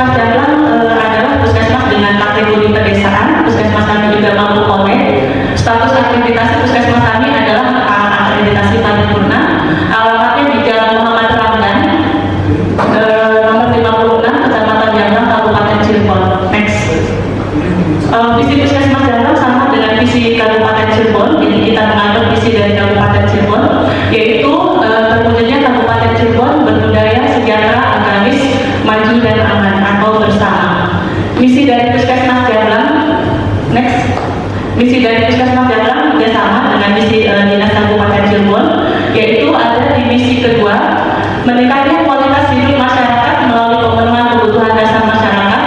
Puskesmas Jamblang adalah puskesmas dengan kategori pedesaan. Puskesmas kami juga mampu connect. Status akreditasi puskesmas kami adalah akreditasi paripurna. Alamatnya di Jalan Muhammad Ramdan, nomor 56, Kecamatan Jamblang, Kabupaten Cirebon. Next. Visi puskesmas Jamblang sama dengan visi Kabupaten Cirebon. Jadi kita mengambil visi dari Kabupaten Cirebon, yaitu terwujudnya Kabupaten Cirebon berbudaya, sejahtera, agamis, maju dan aman atau bersama. Misi dari puskesmas Jamblang, next. Misi dari puskesmas Jamblang juga sama dengan misi Dinas Kabupaten Cirebon, yaitu ada di misi kedua, meningkatkan kualitas hidup masyarakat melalui pemenuhan kebutuhan dasar masyarakat,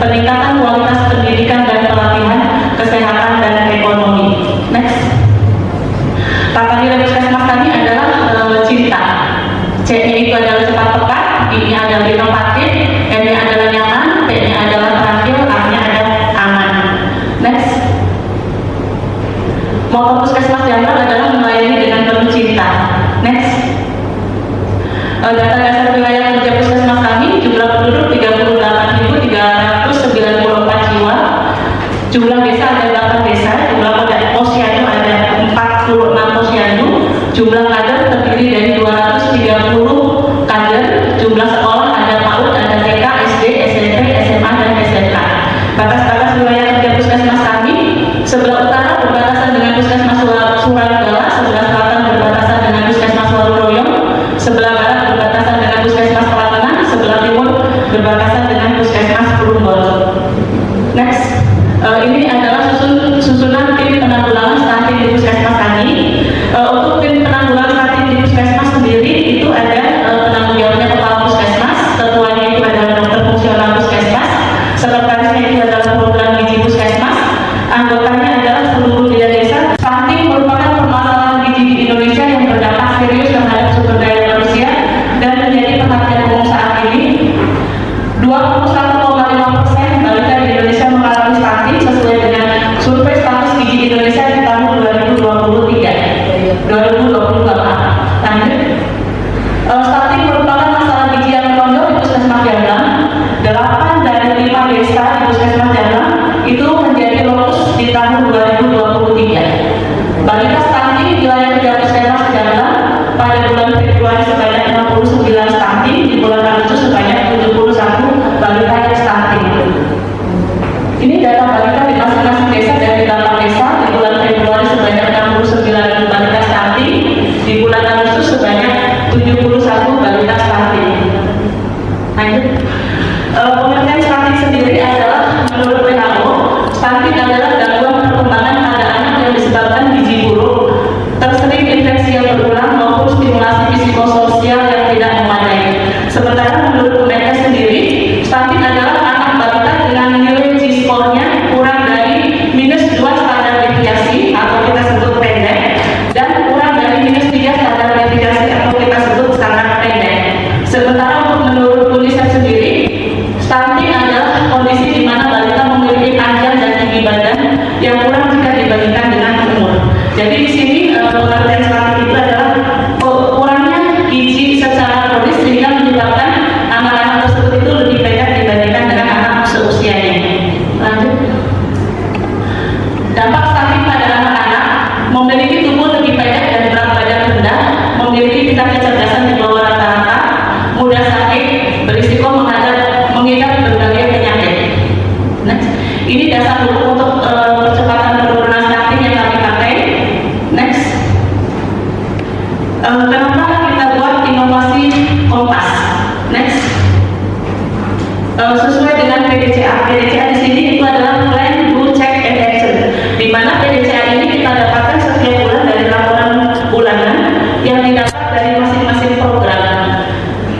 peningkatan kualitas pendidikan dan pelatihan, kesehatan dan ekonomi. Next. Tata nilai puskesmas kami adalah cinta. C-nya itu adalah cepat pekat, I-nya adalah inovatif, M-nya adalah nyaman, P-nya adalah terakhir, A-nya adalah aman. Next. Moto puskesmas Jamblang adalah melayani dengan penuh cinta. Next. Data dasar wilayah kerja puskesmas kami, jumlah penduduk 38.394 jiwa, jumlah desa ada 8 desa, jumlah posyandu ada 46 posyandu, jumlah kader terdiri dari 230 kader, jumlah sekolah ada PAUD, ada TK, SD, SMP, SMA, dan SMK. Batas-batas wilayah kerja puskesmas kami, sebelah utara berbatasan dengan puskesmas Suragala, sebelah selatan berbatasan dengan puskesmas Waruroyong, sebelah barat berbatasan dengan puskesmas Pelatengan, sebelah timur berbatasan dengan puskesmas Perumbol. Next. Ini adalah susunan tim penanggulangan stunting di puskesmas kami. Untuk tim penanggulangan stunting di puskesmas sendiri itu ada penanggung jawabnya kepala puskesmas, ketuanya itu adalah dokter fungsional puskesmas, sekretarisnya itu adalah program gizi puskesmas, anggotanya adalah seluruh bidan desa. Stunting merupakan permasalahan gizi di Indonesia yang berdampak serius terhadap sumber daya manusia dan menjadi perhatian umum saat ini. 21,5% balita di Indonesia mengalami stunting sesuai dengan survei status gizi Indonesia di tahun 2023. Lanjut. Stunting merupakan masalah gizi yang menonjol di puskesmas Jamblang. 8 dari 5 desa di puskesmas Jamblang itu menjadi lokus di tahun 2023. Balita stunting di wilayah kerja puskesmas Jamblang pada bulan Februari sebanyak 69 stunting, di bulan Agustus sebanyak 71 balita yang stunting. Ini data balita di masing-masing desa dan di 8 desa. Di bulan Februari sebanyak 69 balita stunting, di bulan Agustus sebanyak 71 balita stunting. Lanjut. Pengertian stunting sendiri adalah menurut WHO, stunting adalah gangguan perkembangan pada anak yang disebabkan gizi buruk, tersering infeksi yang berulang maupun stimulasi psikososial yang tidak memadai. Sementara menurut mereka sendiri, stunting adalah anak balita dengan nilai G-score-nya kurang dari -2 standar deviasi atau kita sebut pendek, dan kurang dari -3 standar deviasi atau kita sebut standar pendek. Sementara untuk menurut UNICEF sendiri, stunting adalah kondisi di mana balita memiliki panjang dan tinggi badan yang kurang jika dibandingkan dengan umur. Jadi di sini pengertian stunting itu adalah kurangnya gizi secara kronis sehingga menyebabkan anak-anak tersebut itu lebih pendek dibandingkan dengan anak seusianya. Lanjut. Dampak stunting pada anak-anak: memiliki tubuh lebih pendek dan berat badan rendah, memiliki tingkat kecerdasan di bawah rata-rata, mudah sakit, berisiko mengidap berbagai penyakit. Next. Ini dasar hukum untuk percepatan penurunan stunting yang kami pakai. Next. Kenapa kita buat inovasi Kompas? Next. Sesuai dengan PDCA. PDCA di sini itu adalah Plan, Do, Check, and Action. Di mana PDCA ini kita dapatkan setiap bulan dari laporan bulanan yang didapat dari masing-masing program.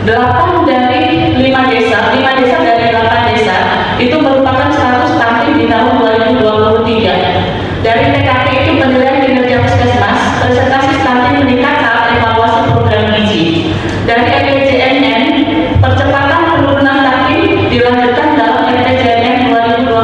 8 dari 5 desa dari 8 desa itu merupakan status stunting di tahun 2023. Dari TKP itu penilaian kinerja puskesmas, presentasi stunting meningkat saat evaluasi program gizi. Dari RPJMN, percepatan penurunan stunting dilanjutkan dalam RPJMN 2022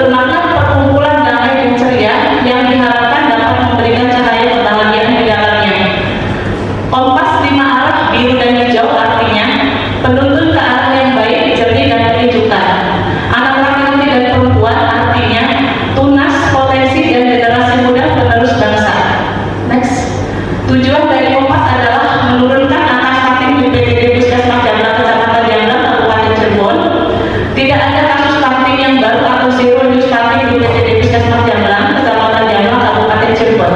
Ternakan perkumpulan damai dan ceria yang diharapkan dapat memberikan cahaya kebahagiaan di dalamnya. Kompas 5 arah biru dan hijau artinya penuntun ke arah yang baik, jernih dan tertujukan. Anak laki-laki dan perempuan artinya tunas, potensi dan generasi muda penerus bangsa. Next. Tujuan dari Kompas adalah menurunkan angka stunting di PPD Puskesmas Jamblang Kecamatan Jamblang Kabupaten Cirebon. Tidak ada kasus stunting yang baru atau zero new stunting di PPD Puskesmas Jamblang Kecamatan Jamblang Kabupaten Cirebon.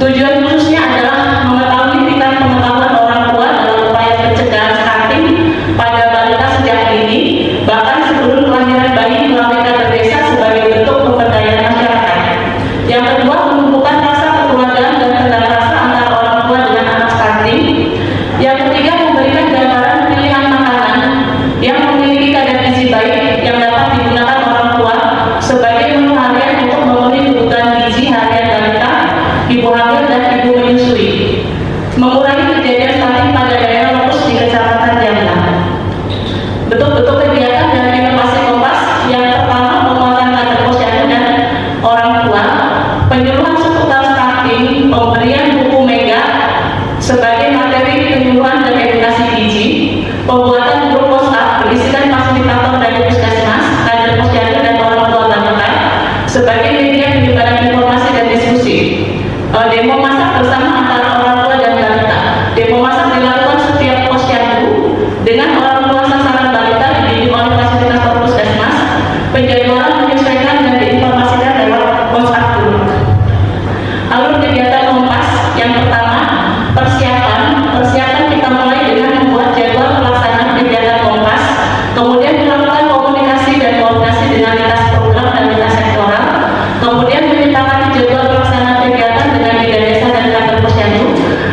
Tujuan khususnya adalah mengetahui tingkat pengetahuan orang tua dalam upaya pencegahan stunting pada balita sejak dini, bahkan sebelum kelahiran bayi melalui kader desa sebagai bentuk pemberdayaan masyarakat. Yang kedua, menumbuhkan rasa kekeluargaan dan kendali rasa antara orang tua dengan anak stunting. Yang ketiga, memberikan gambaran pilihan makanan yang memiliki kadar gizi baik yang dapat digunakan orang tua sebagai menu harian untuk memenuhi kebutuhan gizi harian balita, ibu hamil dan ibu menyusui. Mengurangi kejadian stunting pada daerah lokus di Kecamatan Jamblang. Bentuk-bentuk kegiatan dan inovasi Kompas yang pertama, penguatan kader posyandu dan orang tua, penyuluhan seputar stunting, pemberian buku mega sebagai materi penyuluhan dan edukasi gizi, pembuatan grup WhatsApp berisikan fasilitator dari puskesmas, kader posyandu dan orang tua balita sebagai media penyebaran informasi dan diskusi. Demo masak bersama antara orang tua dan balita. Demo masak dilakukan setiap posyandu dengan orang tua sasaran balita dibimbing oleh fasilitator puskesmas. Penjadwalan menyesuaikan dan diinformasikan lewat WhatsApp group. Alur kegiatan Kompas yang pertama, persiapan kita mulai dengan membuat jadwal pelaksanaan kegiatan Kompas, kemudian melakukan komunikasi dan koordinasi dengan lintas program dan lintas sektoral, kemudian menyepakati jadwal pelaksanaan kegiatan dengan bidang desa dan kantor posyandu,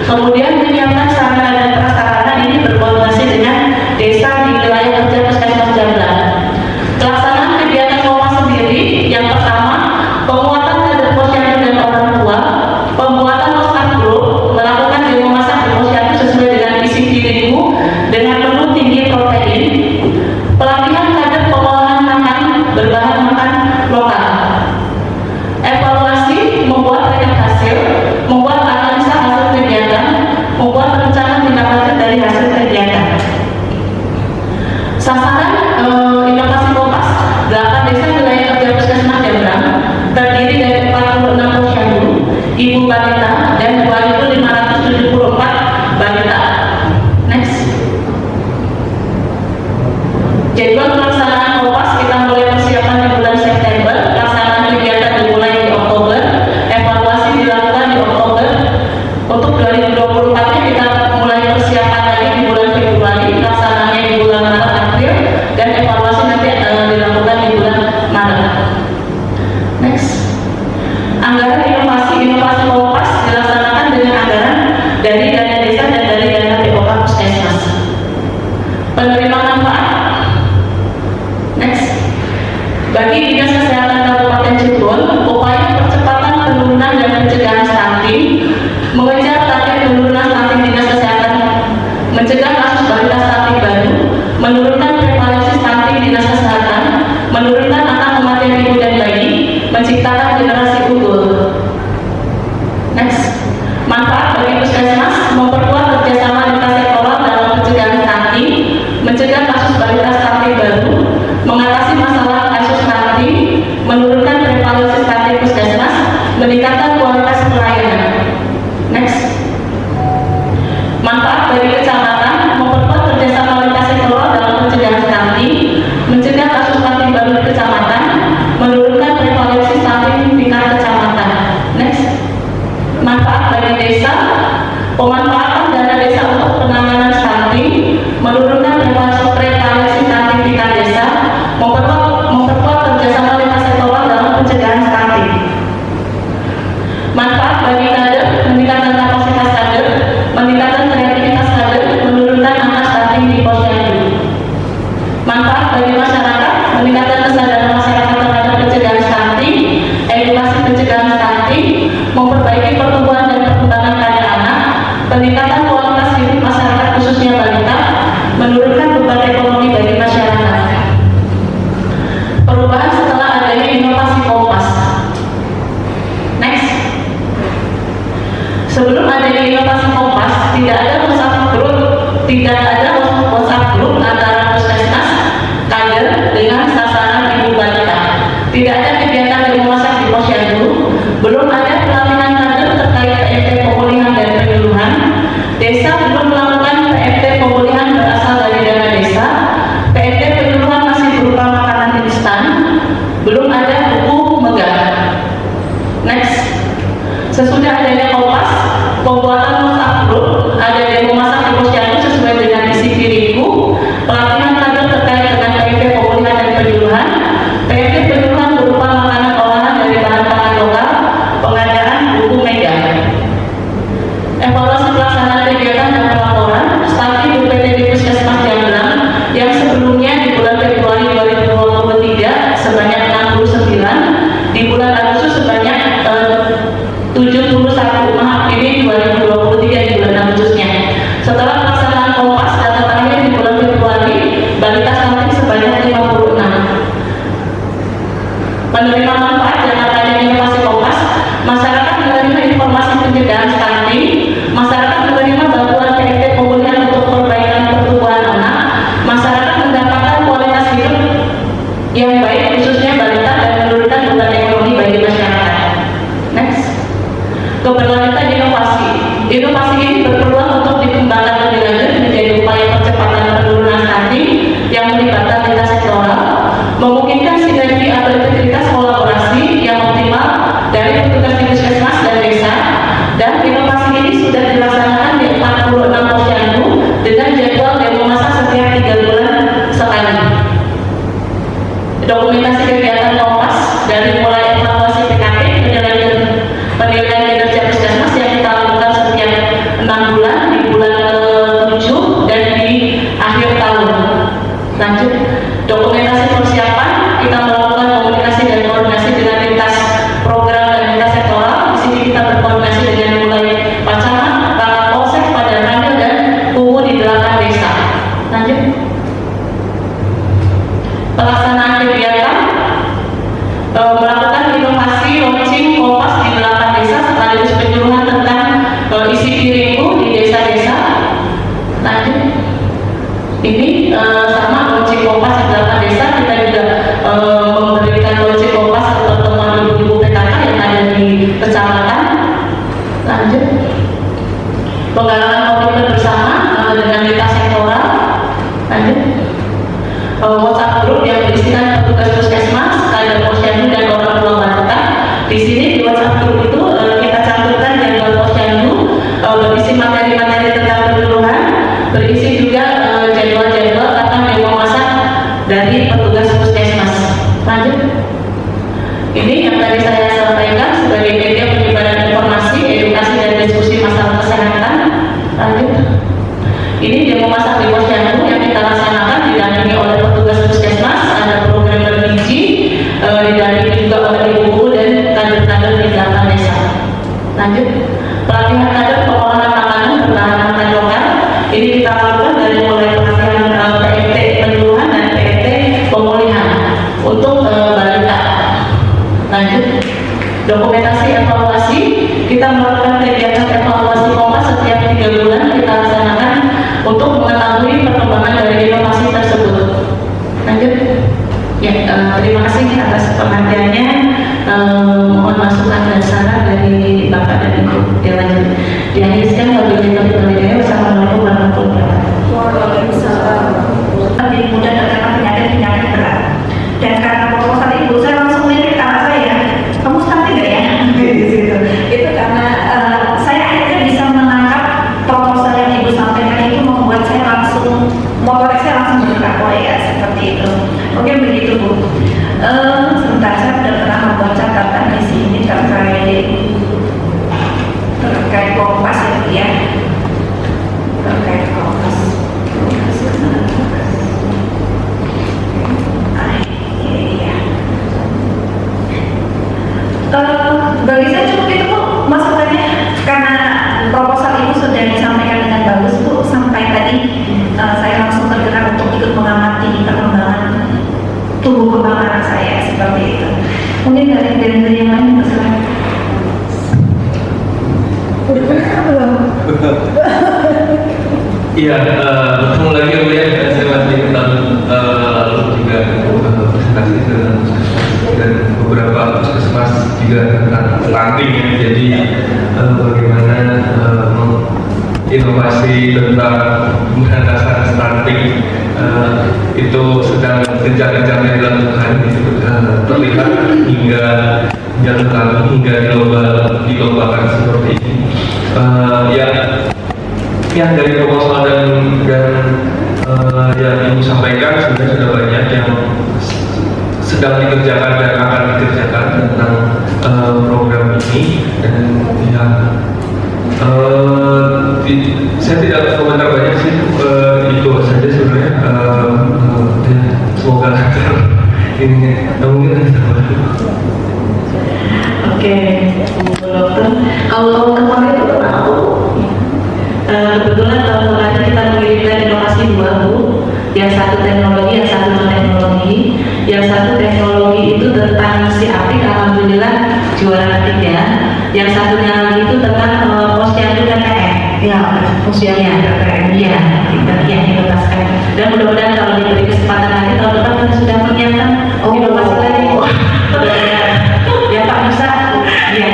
kemudian menyiapkan sarana dan prasarana ini berkoordinasi dengan desa di wilayah kerja Puskesmas Jamblang. Pelaksanaan kegiatan Kompas sendiri yang pertama, penguatan kader posyandu dan orang tua, pembuatan WhatsApp group, melakukan demo masak di posyandu sesuai dengan isi dirimu dengan menu tinggi protein, pelatihan kader pengolahan makan berbahan makan lokal, evaluasi, membuat rekap hasil, membuat analisa hasil kegiatan, membuat rencana tindak lanjut dari hasil kegiatan. Sasaran inovasi Kompas 8 desa wilayah kerja Puskesmas Jamblang terdiri dari 46 posyandu, ibu balita dan 2.574 balita. Next. Jadwal pelaksanaan Kompas kita mulai persiapan di bulan September, pelaksanaan kegiatan dimulai di Oktober, evaluasi dilakukan di Oktober. Untuk 2024-nya kita mulai persiapan lagi di bulan Februari, pelaksanaannya di bulan Maret April, dan evaluasi nanti dilakukan di bulan Maret. Next. Anggaran inovasi Kompas dilaksanakan dengan anggaran dari dana desa dan dari dana BOK Puskesmas. Penerima manfaat. Next. Bagi Dinas Kesehatan Kabupaten Cirebon, upaya percepatan penurunan dan pencegahan stunting, mengejar target penurunan stunting Dinas Kesehatan, mencegah kasus balita stunting baru, menurunkan prevalensi stunting Dinas Kesehatan, menurunkan angka kematian ibu dan bayi, menciptakan generasi unggul. Next. Manfaat bagi puskesmas, memperkuat kerjasama lintas sektoral dalam pencegahan stunting, mencegah kasus balita stunting baru, mengatasi masalah kasus stunting, menurunkan prevalensi stunting puskesmas, meningkatkan kualitas pelayanan. Next. Manfaat bagi kecamatan, memperkuat kerjasama lintas sektoral dalam pencegahan stunting, mencegah kasus stunting baru di kecamatan, menurunkan prevalensi stunting Tidak ada kegiatan demo masak di Posyandu. Belum ada pelatihan kader terkait PMT pemulihan dan penyuluhan. Desa belum melakukan PMT pemulihan berasal dari dana desa. PMT penyuluhan masih berupa makanan instan. Belum ada buku megah. Next. Sesudah adanya Kompas, pembuatan WhatsApp group, ada demo masak di Posyandu sesuai dengan isi piringku, pelatihan kader terkait dengan PMT pemulihan dan penyuluhan. PMT penyuluhan berupa makanan olahan dari bahan pangan lokal, pengadaan buku mega. Evaluasi pelaksanaan kegiatan dan pelaporan, stalking UPT di Puskesmas Jamblang yang sebelumnya di bulan Februari 2023 sebanyak 69, di bulan Agustus sebanyak 71, maaf ini 2023 di bulan Agustusnya. Setelah pelaksanaan Kompas, data terakhir di bulan Februari, balita stunting sebanyak 56. Menerima manfaat dan adanya inovasi Kompas, masyarakat menerima informasi pencegahan stunting, masyarakat menerima bantuan PMT pemulihan untuk perbaikan pertumbuhan anak, masyarakat mendapatkan kualitas hidup yang baik khususnya balita dan menurunkan beban ekonomi bagi masyarakat. Next. Keberlanjutan inovasi. Inovasi ini berpeluang untuk dikembangkan lebih lanjut menjadi upaya percepatan penurunan stunting yang melibatkan lintas sektoral, memungkinkan sinergi atau integritas kolaborasi yang optimal dari petugas di puskesmas dan desa. Dan inovasi ini sudah dilaksanakan di 46 posyandu dengan jadwal demo masak setiap 3 bulan sekali. Dokumentasi kegiatan Kompas dari mulai evaluasi PKP, penilaian kinerja puskesmas yang kita lakukan setiap 6 bulan, di bulan ke-7 dan di akhir tahun. Lanjut, dokumentasi persiapan, kita melakukan komunikasi dan koordinasi dengan lintas program dan lintas sektoral. Di sini kita berkoordinasi dengan mulai Pacamat, Kakak Polsek, Padangan dan Kuwu di 8 desa. Lanjut, pelaksanaan kegiatan, melakukan inovasi launching Kompas di 8 desa sekaligus penyuluhan tentang isi piringku di desa-desa. Lanjut, ini sama launching Kompas di 8 desa. Kita juga memberikan launching Kompas ke pertemuan ibu-ibu PKK yang ada di kecamatan. Lanjut, penggalangan komitmen bersama dengan lintas sektoral. Lanjut, WhatsApp group yang berisikan petugas puskesmas, kader posyandu dan orang tua balita. Di sini di WhatsApp group itu kita cantumkan jadwal posyandu, berisi materi-materi tentang penyuluhan, berisi juga jadwal-jadwal tentang demo masak dari petugas puskesmas. Lanjut, ini yang tadi saya sampaikan sebagai media penyebaran informasi, edukasi dan diskusi masalah kesehatan. Lanjut, ini demo masak di posyandu yang kita laksanakan didampingi oleh petugas puskesmas, ada program bergizi, didampingi juga oleh ibu-ibu dan kader-kader di 8 desa. Lanjut, pelatihan kader pengolahan makanan berbahan makan lokal. Ini kita lakukan dari mulai pelatihan PMT penyuluhan dan PMT pemulihan untuk balita. Lanjut, dokumentasi evaluasi, kita melakukan kegiatan evaluasi Kompas setiap 3 bulan kita laksanakan untuk mengetahui perkembangan dari inovasi tersebut. Lanjut, ya, terima kasih atas perhatiannya. Mohon masukan dan saran dari Bapak dan Ibu. Dilanjut. Diakhirkan wabillahi taufiq wal hidayah. Wassalamualaikum warahmatullahi wabarakatuh. Waalaikumsalam. Lebih mudah terkena penyakit berat. Dan karena proposal ibu, saya langsung lirik anak saya. Kamu stunting nggak ya? Di situ. Itu karena saya akhirnya bisa menangkap proposal yang ibu sampaikan itu membuat saya langsung, motor saya langsung bergerak. Oh ya, seperti itu. Oke, begitu Bu. Sebentar, saya sudah pernah membuat catatan di sini terkait Kompas ya Bu ya. Terkait Kompas. Bagi saya cukup itu Bu masukannya, karena proposal ibu sudah disampaikan dengan bagus Bu. Sampai tadi saya langsung tergerak untuk ikut mengamati perkembangan tubuh kembang anak saya seperti itu. Mungkin dari yang lain masalah. Iya, bertemu lagi Bu ya. Saya masih lalu juga presentasi dan beberapa puskesmas juga tentang stunting ya. Jadi bagaimana inovasi tentang pemberantasan stunting itu sedang gencar-gencarnya dilakukan, itu terlihat hingga dilombakan seperti ini. Yang dari proposal dan yang Ibu sampaikan sebenarnya sudah banyak yang sedang dikerjakan dan akan dikerjakan tentang program ini, dan ya saya tidak komentar banyak sih, itu saja sebenarnya. Ya, semoga lancar ini, mungkin Oke, Bu Dokter, kalau kemarin itu aku kebetulan tahun kemarin kita mengirimkan inovasi dua, Bu. Yang satu teknologi, yang satu non teknologi. Yang satu teknologi itu tentang si apik, alhamdulillah juara ketiga. Yang satunya lagi itu tentang posyandu KKN. Ya, Posyandu KKN. Iya, kita inovasikan. Dan mudah-mudahan kalau diberi kesempatan lagi tahun depan kita sudah menyiapkan inovasi lagi. Ya Pak Musa, ya.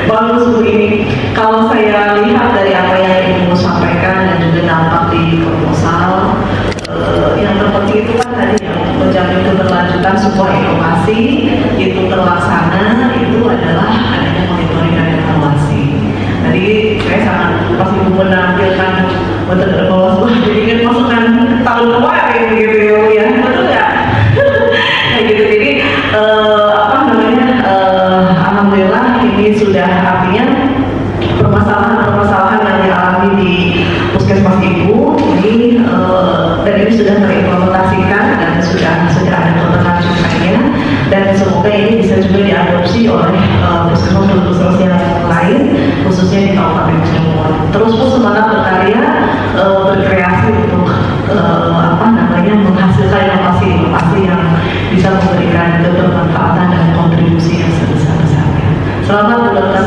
bagus Bu ini. Kalau saya lihat dari apa yang Ibu sampaikan dan juga dampak di proposal, yang terpenting itu kan tadi ya, menjamin keberlanjutan sebuah inovasi itu terlaksana, itu adalah adanya monitoring dan evaluasi. Tadi saya sangat pas Ibu menampilkan untuk evaluasi, jadi kan masukan tahun kemarin gitu ya, betul nggak? Nah gitu, jadi alhamdulillah ini sudah, artinya permasalahan-permasalahan yang dialami di puskesmas Ibu ini dan ini sudah terimplementasikan dan sudah ada keberlanjutannya, dan semoga ini bisa juga diadopsi oleh puskesmas yang lain, khususnya di Kabupaten Cirebon. Terus pun semangat berkarya, berkreasi untuk menghasilkan inovasi-inovasi yang bisa memberikan kebermanfaatan dan kontribusi yang sebesar-besarnya. Selamat Bu Dokter.